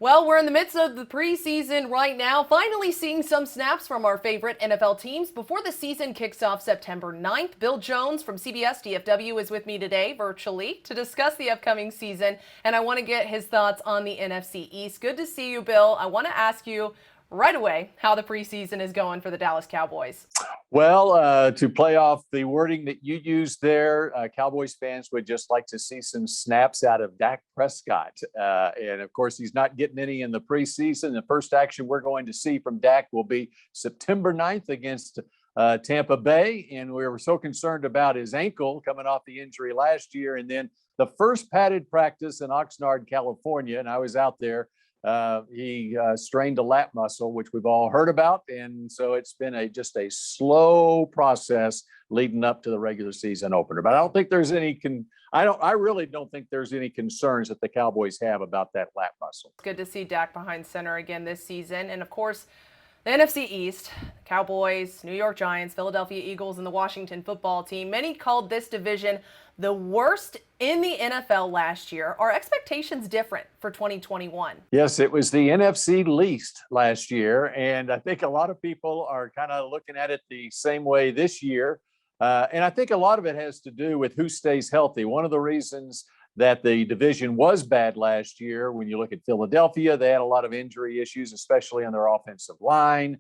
Well, we're in the midst of the preseason right now, finally seeing some snaps from our favorite NFL teams before the season kicks off September 9th. Bill Jones from CBS DFW is with me today virtually to discuss the upcoming season, and I want to get his thoughts on the NFC East. Good to see you, Bill. I want to ask you right away how the preseason is going for the Dallas Cowboys. Well, to play off the wording that you used there, Cowboys fans would just like to see some snaps out of Dak Prescott. And of course, he's not getting any in the preseason. The first action we're going to see from Dak will be September 9th against Tampa Bay. And we were so concerned about his ankle coming off the injury last year. And then the first padded practice in Oxnard, California, and I was out there. He strained a lat muscle, which we've all heard about, and so it's been just a slow process leading up to the regular season opener. But I don't think there's any I really don't think there's any concerns that the Cowboys have about that lat muscle. Good to see Dak behind center again this season, and of course, the NFC East, Cowboys, New York Giants, Philadelphia Eagles, and the Washington football team. Many called this division the worst in the NFL last year. Are expectations different for 2021? Yes, it was the NFC least last year, and I think a lot of people are kind of looking at it the same way this year. And I think a lot of it has to do with who stays healthy. One of the reasons that the division was bad last year, when you look at Philadelphia, they had a lot of injury issues, especially on their offensive line.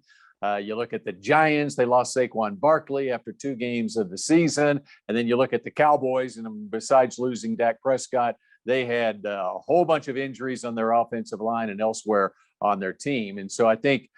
You look at the Giants, they lost Saquon Barkley after 2 games of the season. And then you look at the Cowboys, and besides losing Dak Prescott, they had a whole bunch of injuries on their offensive line and elsewhere on their team. And so I think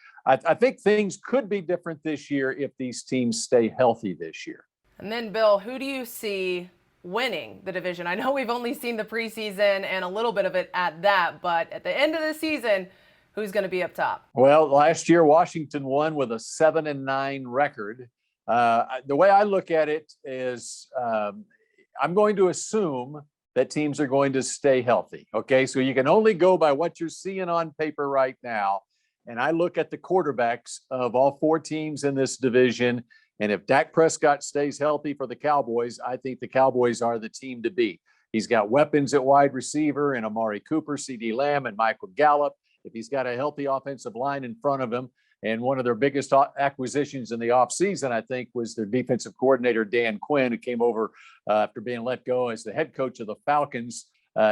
things could be different this year if these teams stay healthy this year. And then, Bill, who do you see winning the division? I know we've only seen the preseason and a little bit of it at that, but at the end of the season, who's going to be up top? Well, last year, Washington won with a 7-9 record. The way I look at it is I'm going to assume that teams are going to stay healthy. Okay, so you can only go by what you're seeing on paper right now. And I look at the quarterbacks of all 4 teams in this division. And if Dak Prescott stays healthy for the Cowboys, I think the Cowboys are the team to beat. He's got weapons at wide receiver and Amari Cooper, CeeDee Lamb, and Michael Gallup. If he's got a healthy offensive line in front of him, and one of their biggest acquisitions in the offseason, I think, was their defensive coordinator, Dan Quinn, who came over after being let go as the head coach of the Falcons.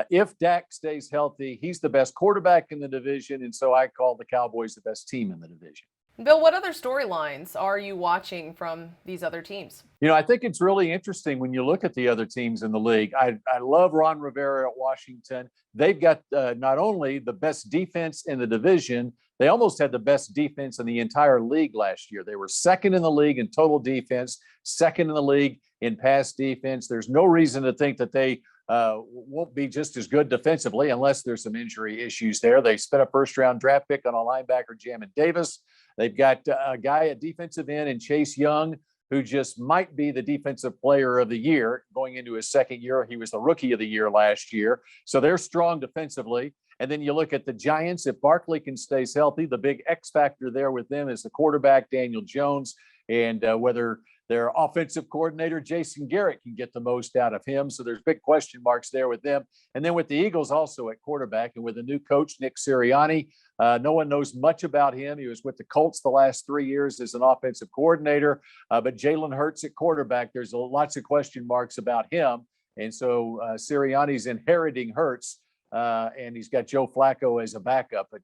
If Dak stays healthy, he's the best quarterback in the division, and so I call the Cowboys the best team in the division. Bill, what other storylines are you watching from these other teams? You know, I think it's really interesting when you look at the other teams in the league. I love Ron Rivera at Washington. They've got not only the best defense in the division, they almost had the best defense in the entire league last year. They were second in the league in total defense, second in the league in pass defense. There's no reason to think that they won't be just as good defensively unless there's some injury issues there. They spent a first-round draft pick on a linebacker, Jamin Davis. They've got a guy at defensive end in Chase Young, who just might be the defensive player of the year going into his second year. He was the rookie of the year last year. So they're strong defensively. And then you look at the Giants. If Barkley can stay healthy, the big X factor there with them is the quarterback, Daniel Jones, and whether their offensive coordinator, Jason Garrett, can get the most out of him. So there's big question marks there with them. And then with the Eagles also at quarterback, and with a new coach, Nick Sirianni, no one knows much about him. He was with the Colts the last 3 years as an offensive coordinator. But Jalen Hurts at quarterback, there's lots of question marks about him. And so Sirianni's inheriting Hurts, and he's got Joe Flacco as a backup. But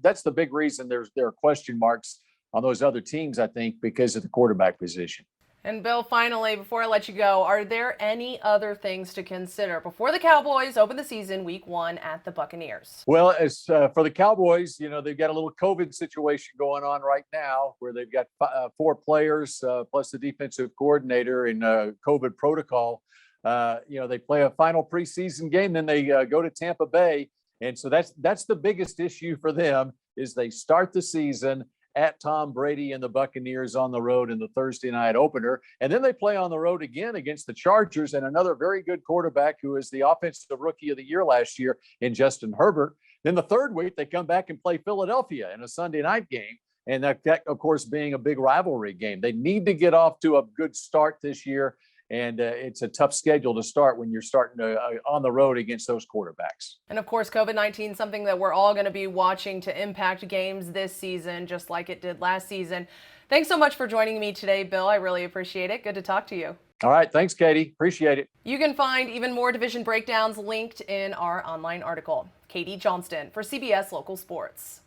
that's the big reason there are question marks on those other teams, I think, because of the quarterback position. And Bill, finally, before I let you go, are there any other things to consider before the Cowboys open the season week 1 at the Buccaneers? Well, as for the Cowboys, you know, they've got a little COVID situation going on right now where they've got 4 players plus the defensive coordinator in COVID protocol. You know, they play a final preseason game, then they go to Tampa Bay. And so that's the biggest issue for them is they start the season at Tom Brady and the Buccaneers on the road in the Thursday night opener. And then they play on the road again against the Chargers and another very good quarterback who is the offensive rookie of the year last year in Justin Herbert. Then the third week, they come back and play Philadelphia in a Sunday night game. And that, of course, being a big rivalry game. They need to get off to a good start this year. And it's a tough schedule to start when you're starting to, on the road against those quarterbacks. And of course, COVID-19, something that we're all going to be watching to impact games this season, just like it did last season. Thanks so much for joining me today, Bill. I really appreciate it. Good to talk to you. All right. Thanks, Katie. Appreciate it. You can find even more division breakdowns linked in our online article. Katie Johnston for CBS Local Sports.